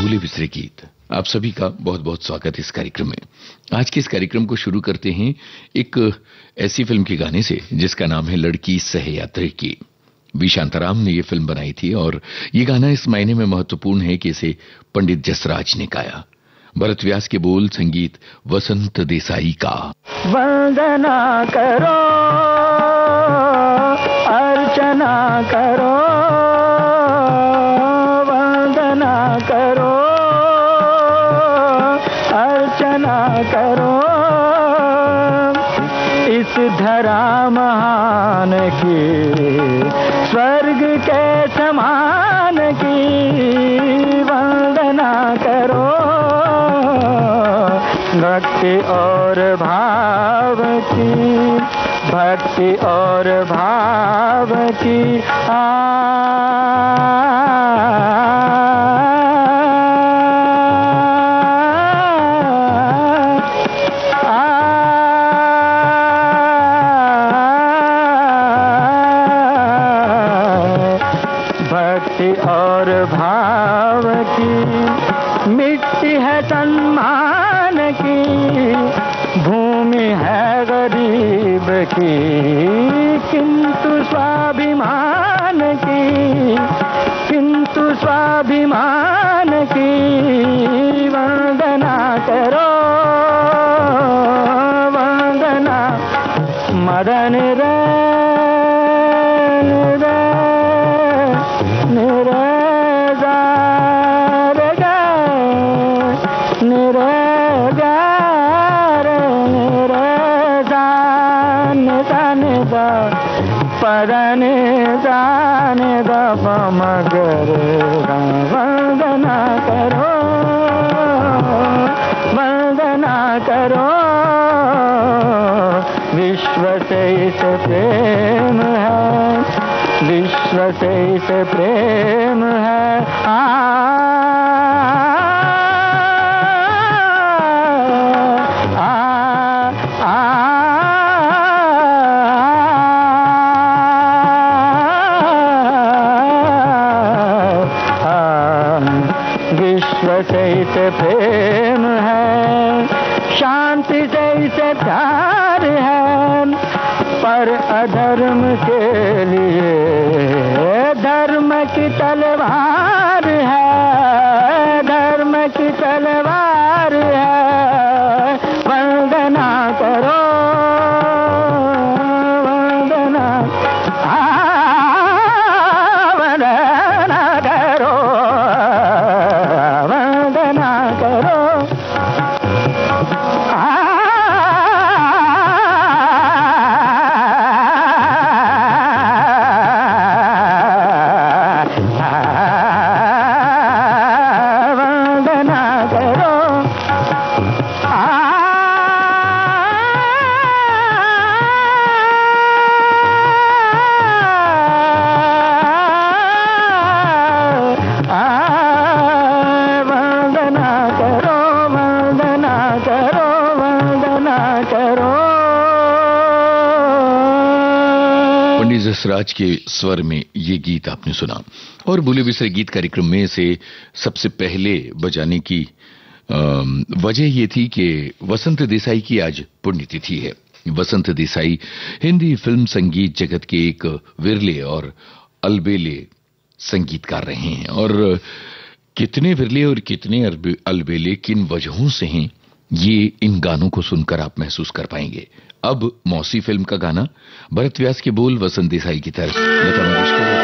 भूले बिसरे गीत। आप सभी का बहुत बहुत स्वागत इस कार्यक्रम में। आज के इस कार्यक्रम को शुरू करते हैं एक ऐसी फिल्म के गाने से जिसका नाम है लड़की सहयात्री की। बी शांताराम ने ये फिल्म बनाई थी और ये गाना इस मायने में महत्वपूर्ण है कि इसे पंडित जसराज ने गाया। भरत व्यास के बोल, संगीत वसंत देसाई का। वंदना करो, अर्चना करो, वंदना करो, अर्चना करो, इस धरा महान की, स्वर्ग के समान की वंदना करो। भक्ति और भाव की, भक्ति और भाव की भक्ति और भाव की मिट्टी है सम्मान की, भूमि है गरीब की, किंतु स्वाभिमान की, किंतु स्वाभिमान की वंदना करो, वंदना। मदन रे पदने जाने दप मगर वंदना करो, वंदना करो। विश्व से इस प्रेम है, विश्व से इस प्रेम है। विश्व से इसे प्रेम है, शांति से इसे प्यार है, पर अधर्म के लिए धर्म की तलवार है, धर्म की तलवार है। वंदना करो, वंदना, वंदना करो, वंदना करो। पंडित जसराज के स्वर में ये गीत आपने सुना और भूले बिसरे गीत कार्यक्रम में से सबसे पहले बजाने की वजह ये थी कि वसंत देसाई की आज पुण्यतिथि है। वसंत देसाई हिंदी फिल्म संगीत जगत के एक विरले और अलबेले संगीतकार रहे हैं और कितने विरले और कितने अलबेले किन वजहों से हैं ये इन गानों को सुनकर आप महसूस कर पाएंगे। अब मौसी फिल्म का गाना, भरत व्यास के बोल, वसंत देसाई की तरफ, लता मंगेशकर।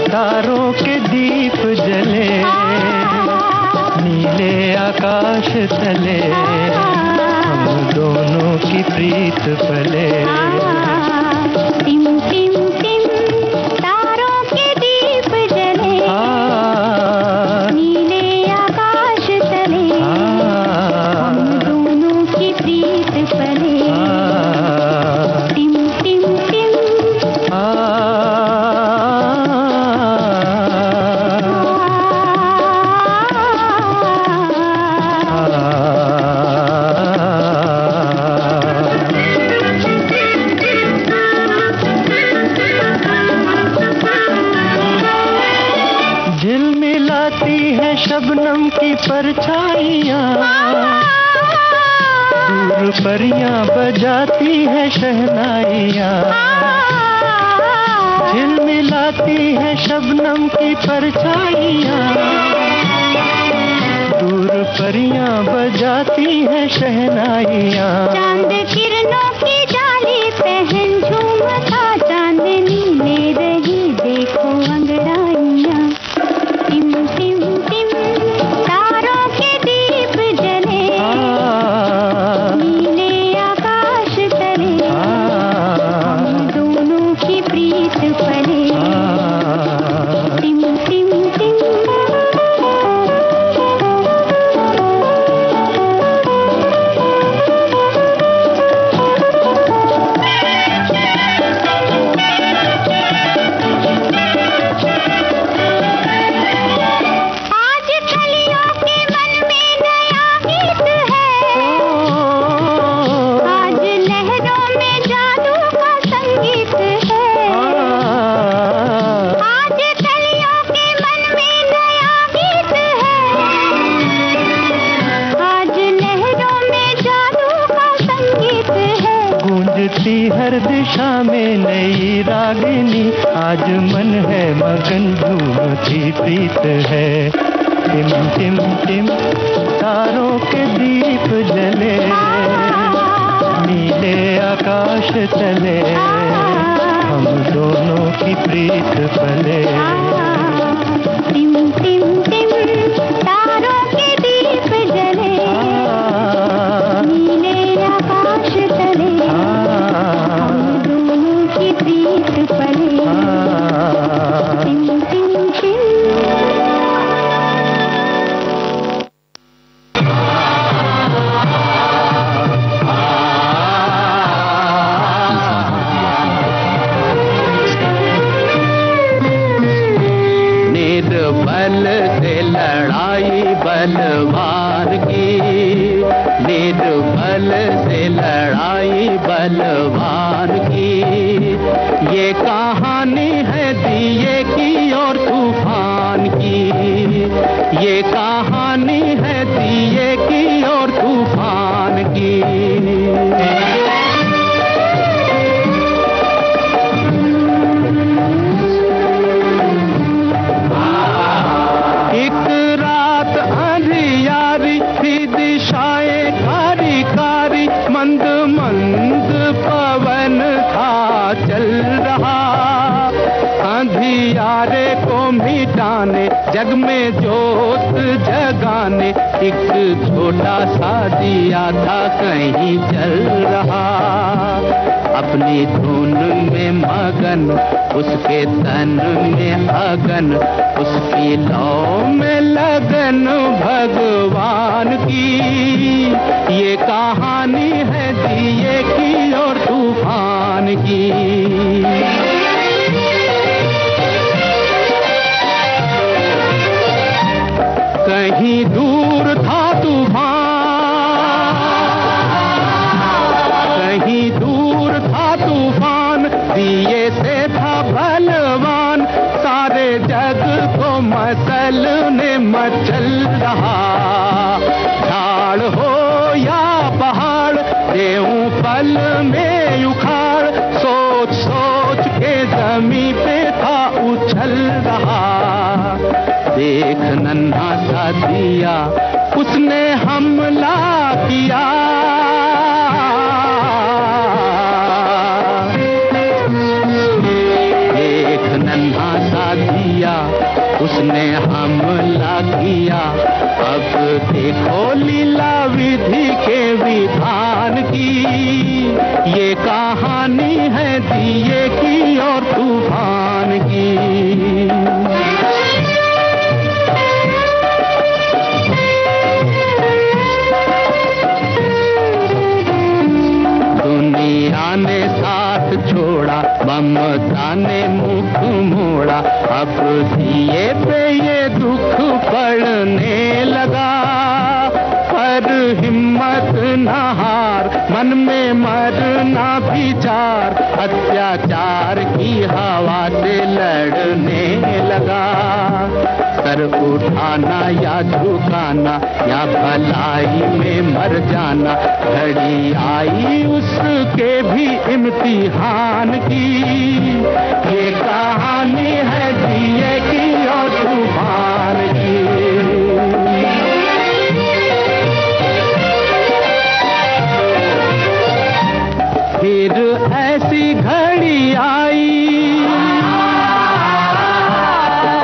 तारों के दीप जले, नीले आकाश तले, हम दोनों की प्रीत पले। टिम टिम टिम तारों के दीप जले, नीले आकाश तले, हम दोनों परियां बजाती है शहनाइयाँ, झिलमिलाती है शबनम की परछाइयाँ। दूर परियां बजाती है शहनाइयाँ, चांद किरणों की जाली पहन झूमता चांदनी ले रही देखो अंगड़ाइयाँ। टिम टिम टिम तारों के दीप जले, नीले आकाश तले, हम दोनों की प्रीत पले। टिम टिम टिम हर दिशा में नई रागिनी, आज मन है मगन झूमती प्रीत है। टिम टिम टिम तारों के दीप जले, नीले आकाश तले, हम दोनों की प्रीत पले। टिम टिम टिम तारों के दीप जले, नीले आकाश तले, दोनों की प्रीत पले। टिम टिम टिम निर्बल से लड़ाई बलवान की, निर्बल से लड़ाई बलवान की, ये कहानी है दिए की और तूफान की, ये कहानी है दिए की और तूफान की। अंधियारे को मिटाने, जग में जोत जगाने, एक छोटा सा दिया था कहीं जल रहा। अपनी धुन में मगन, उसके तन में अगन, उसकी लौ में लगन भगवान की, ये कहानी है दिए की और तूफान की। कहीं दूर था तूफान, कहीं दूर था तूफान, दिए से था बलवान, सारे जग को मसलने मचल रहा। झाड़ हो या पहाड़, देऊं पल में उखाड़, सोच सोच के जमीन पे था उछल रहा। देख नन्हा सा दिया, उसने हमला किया, देख नन्हा सा दिया, उसने हमला किया। अब देखो लीला विधि के विधान की, ये कहानी है दिए की और तूफान की। दुनिया ने साथ छोड़ा, ममता ने मुख मोड़ा, अब दिए पे ये दुख पड़ने लगा। पर हिम्मत न हार, मन में मरना विचार, अत्याचार की हवा से लड़ने लगा। सर उठाना या झुकाना या भलाई में मर जाना, घड़ी आई उसके भी इम्तिहान की। ये कहानी है जिए की और तूफान की। फिर ऐसी घड़ी आई,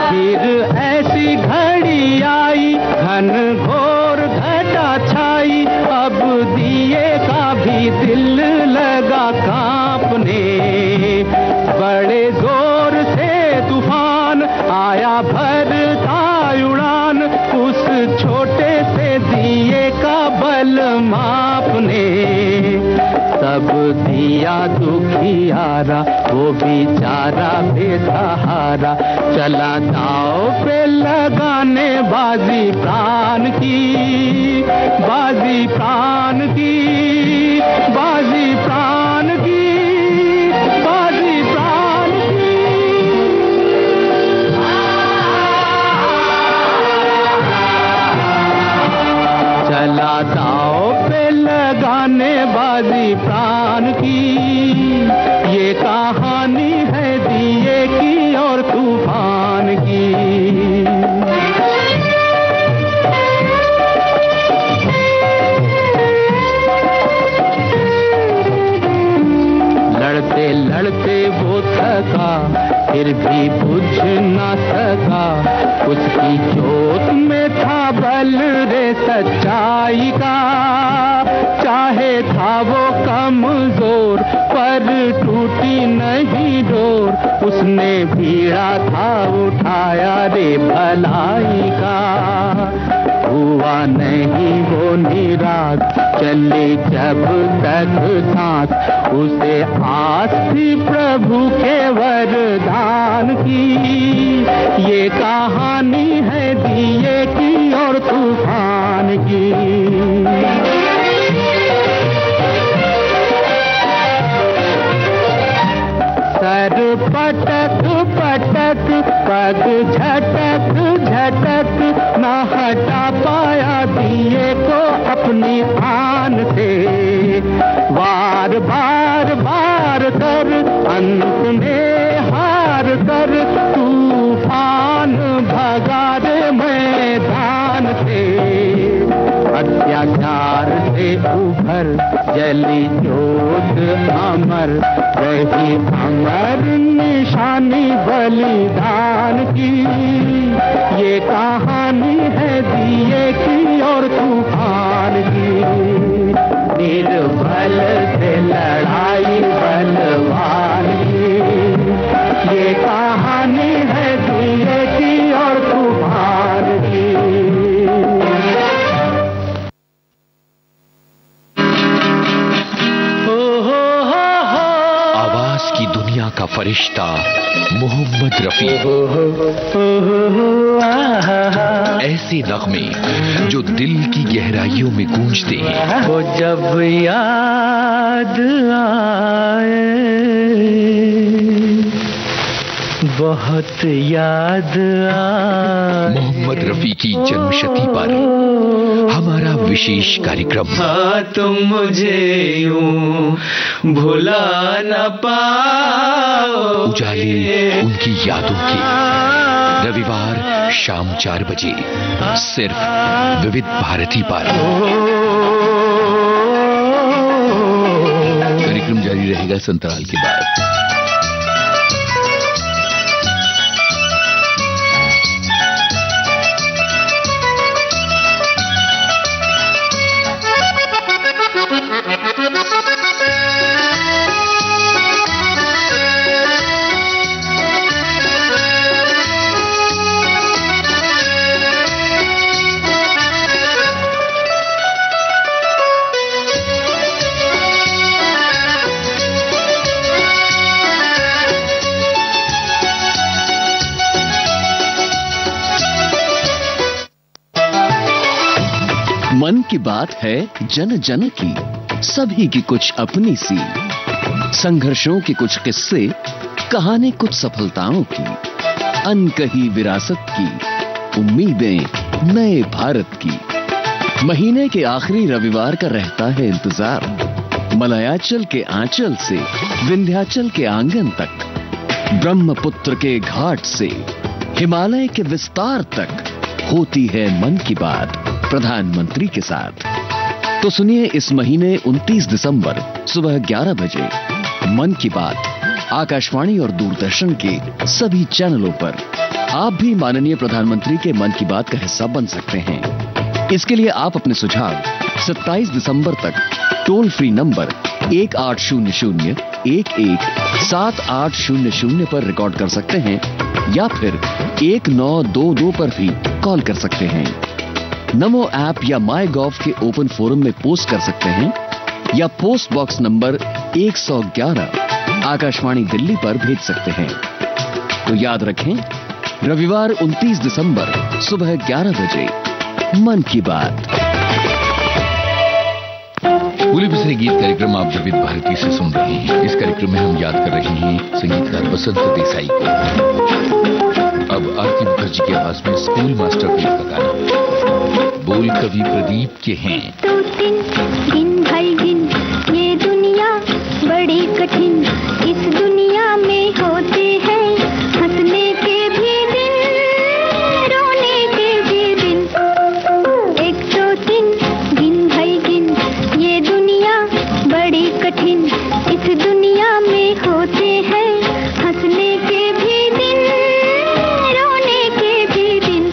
फिर ऐसी घड़ी आई, घन घोर घटा छाई, अब दिए का भी दिल लगा कांपने। बड़े जोर से तूफान आया भरता उड़ान, उस छोटे से दिए का बल मापने। तब दिया दुखियारा वो बेचारा बेसहारा, चला दाव पे लगाने बाजी प्राण की, बाजी प्राण की, बाजी प्राण की, बाजी प्राण की। चला दाव पे लगाने बाजी प्राण की। ये कहानी है दिए की और तूफान की। लड़ते लड़ते वो थका, फिर भी बुझ न सका, उसकी चोट में था बल रे सच्चाई का। चाहे था वो कमजोर पर टूटी नहीं डोर, उसने भीड़ा था उठाया रे भलाई का। हुआ नहीं वो निराश, चले जब तक सांस, उसे आस थी प्रभु के वरदान की। ये कहानी है दिए की और तूफान की। सर पटक पटक पग झटक झटक, न हटा पाया दिए को अपनी आन से। वार बार बार कर अंत में हार कर, तूफान भगा दे मैदान से। अत्याचार से उभर जली जोत अमर, रही अमर निशानी बलिदान की। ये कहानी है दिए की और तूफान की। निर्बल से लड़ाई बलवान की। ये कहानी है दिए की और तूफान की। आवाज की दुनिया का फरिश्ता मोहम्मद रफी, ऐसे नगमे जो दिल की गहराइयों में गूंजते हैं। वो जब याद आए, बहुत याद आए। मोहम्मद रफी की जन्मशती पर हमारा विशेष कार्यक्रम। हाँ तुम मुझे यूं भुला न पाओ, उजाले उनकी यादों के, रविवार शाम 4 बजे सिर्फ विविध भारती पर। कार्यक्रम जारी रहेगा संतराल के बाद। मन की बात है जन जन की, सभी की कुछ अपनी सी, संघर्षों के कुछ किस्से, कहानी कुछ सफलताओं की, अनकही विरासत की, उम्मीदें नए भारत की। महीने के आखिरी रविवार का रहता है इंतजार। मलयाचल के आंचल से विंध्याचल के आंगन तक, ब्रह्मपुत्र के घाट से हिमालय के विस्तार तक होती है मन की बात प्रधानमंत्री के साथ। तो सुनिए इस महीने 29 दिसंबर सुबह 11 बजे मन की बात आकाशवाणी और दूरदर्शन के सभी चैनलों पर। आप भी माननीय प्रधानमंत्री के मन की बात का हिस्सा बन सकते हैं। इसके लिए आप अपने सुझाव 27 दिसंबर तक टोल फ्री नंबर 1800-117800 पर रिकॉर्ड कर सकते हैं या फिर 1922 पर भी कॉल कर सकते हैं। नमो ऐप या माई गॉव के ओपन फोरम में पोस्ट कर सकते हैं या post box number 111 Akashvani Delhi पर भेज सकते हैं। तो याद रखें, रविवार 29 दिसंबर सुबह 11 बजे मन की बात। बोले बिसरे गीत कार्यक्रम आप विविध भारती से सुन रहे हैं। इस कार्यक्रम में हम याद कर रहे हैं संगीतकार वसंत देसाई को। अब आरती मुखर्जी की आवाज में स्कूल मास्टर फिल्म का गाना बोल कवि प्रदीप के हैं। तो दिन भाई दिन ये दुनिया बड़ी कठिन, इस दुनिया में होते हैं हंसने के भी दिन, रोने के भी दिन। एक तो दिन भाई दिन ये दुनिया बड़ी कठिन, इस दुनिया में होते हैं हंसने के भी दिन, रोने के भी दिन।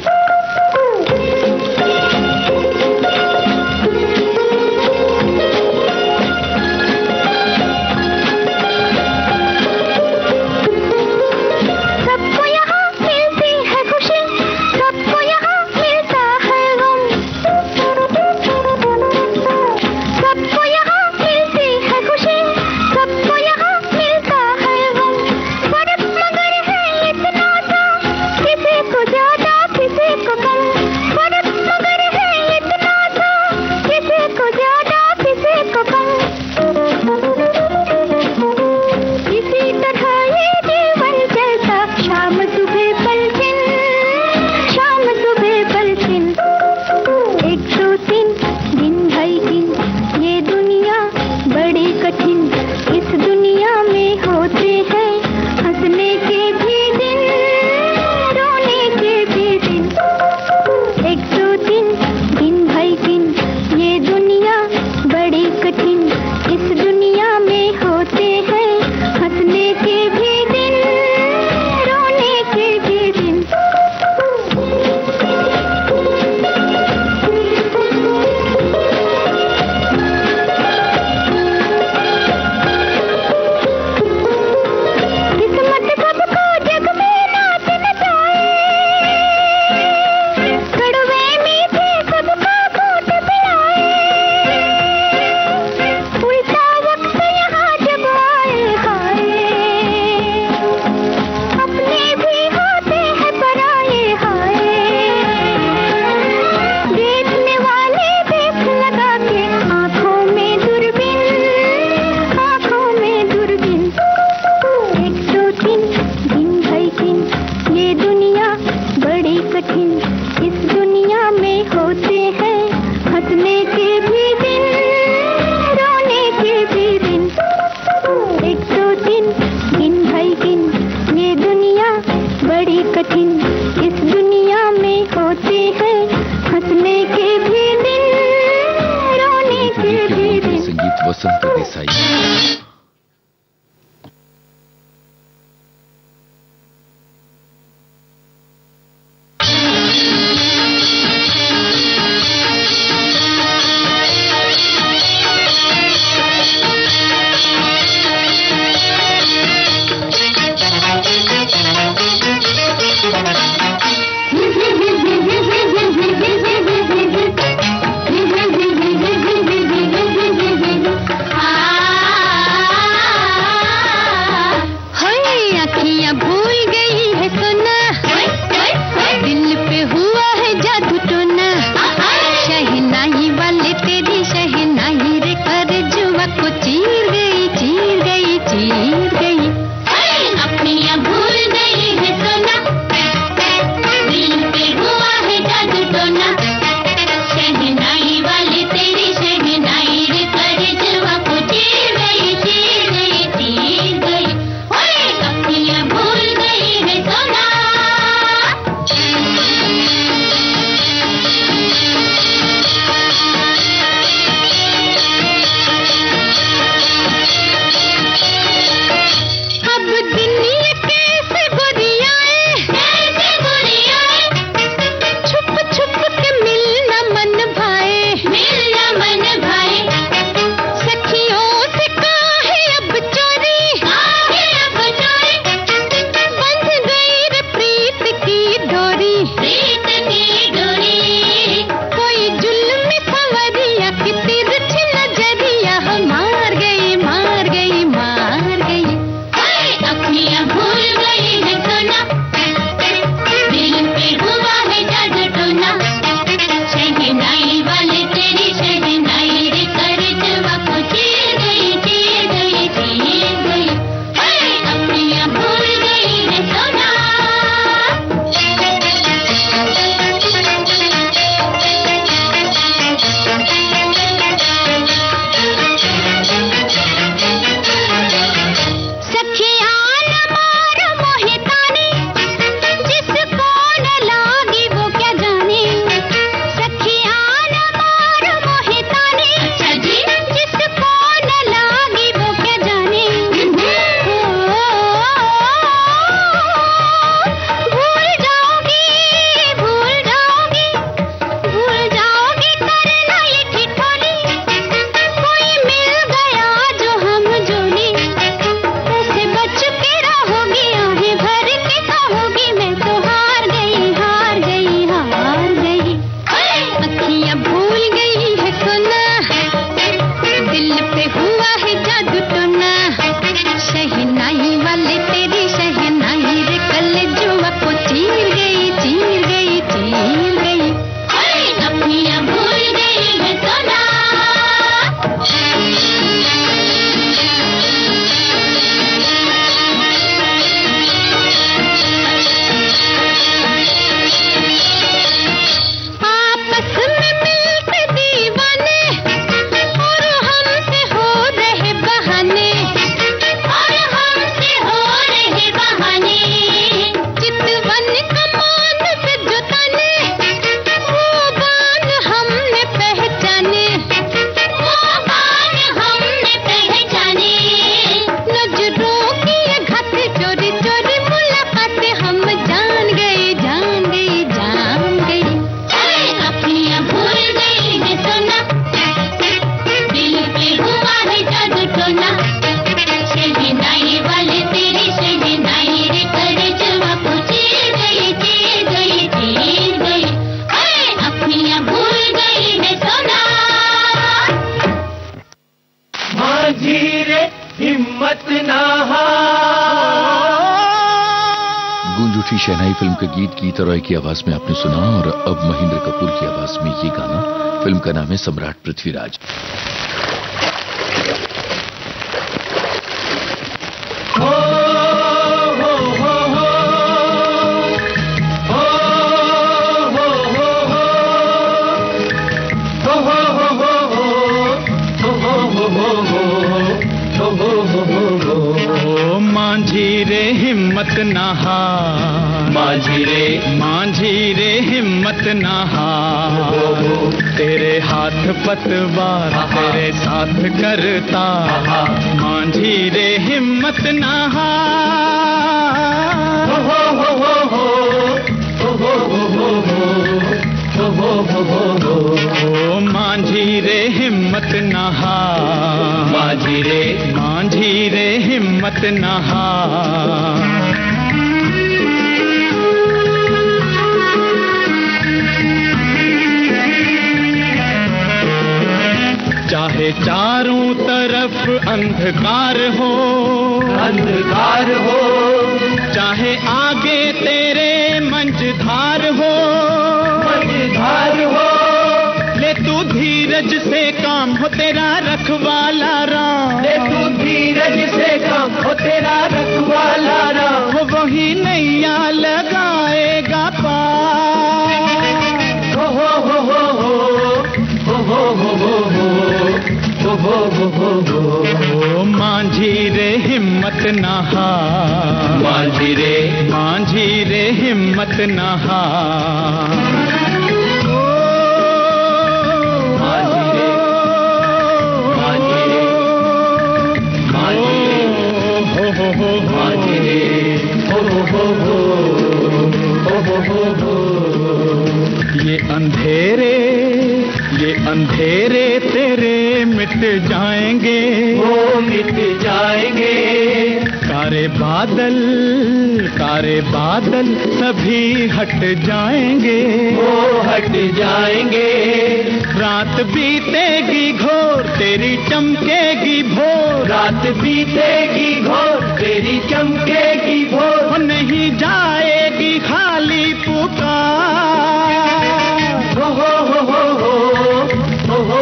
वसंत देसाई। आ माझी रे हिम्मत ना हार। गूंज उठी शहनाई फिल्म के गीत गीता रॉय की आवाज में आपने सुना। और अब महेंद्र कपूर की आवाज में ये गाना, फिल्म का नाम है सम्राट पृथ्वीराज। माझी रे हिम्मत ना हार, माझी रे हिम्मत ना हार। तेरे हाथ पतवार तेरे साथ करता, माझी रे हिम्मत ना हार। ओ माझी रे हिम्मत ना हार, माझी रे हिम्मत ना हार। चाहे चारों तरफ अंधकार हो, अंधकार हो, चाहे आगे तेरे मंझधार हो, मंझधार हो, ले तू धीरज से काम हो तेरा रखवाला राम। ले तू धीरज से काम हो तेरा रखवाला राम। वो वही नैया लगाएगा पार। हो हो हो हो हो हो हो हो हो हो। ओ माझी रे हिम्मत ना हार, माझी रे हिम्मत ना हार। ये अंधेरे तेरे मिट जाएंगे, वो मिट जाएंगे। कारे बादल सभी हट जाएंगे, वो हट जाएंगे। रात बीतेगी घोर तेरी चमकेगी भोर, रात बीतेगी घोर तेरी चमकेगी भोर। नहीं जाएगी खाली पुकार। हो हो हो हो हो हो हो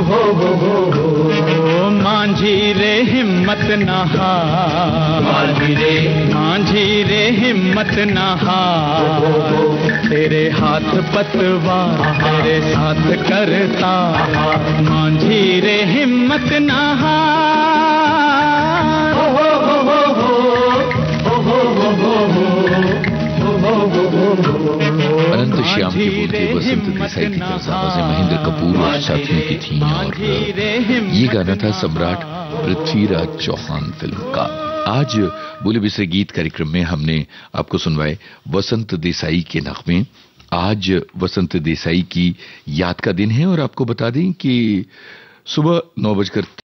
हो हो हो। माझी रे हिम्मत ना हार, माझी रे हिम्मत ना हार। तेरे हाथ पतवार तेरे साथ करता, माझी रे हिम्मत ना हार। अनंत श्याम की बोलती वसंत देसाई की तरफ आवाजें महेंद्र कपूर और साथियों की थी। और ये गाना था सम्राट पृथ्वीराज चौहान फिल्म का। आज बोले बिसरे गीत कार्यक्रम में हमने आपको सुनवाए वसंत देसाई के नगमे। आज वसंत देसाई की याद का दिन है और आपको बता दें कि सुबह 9:30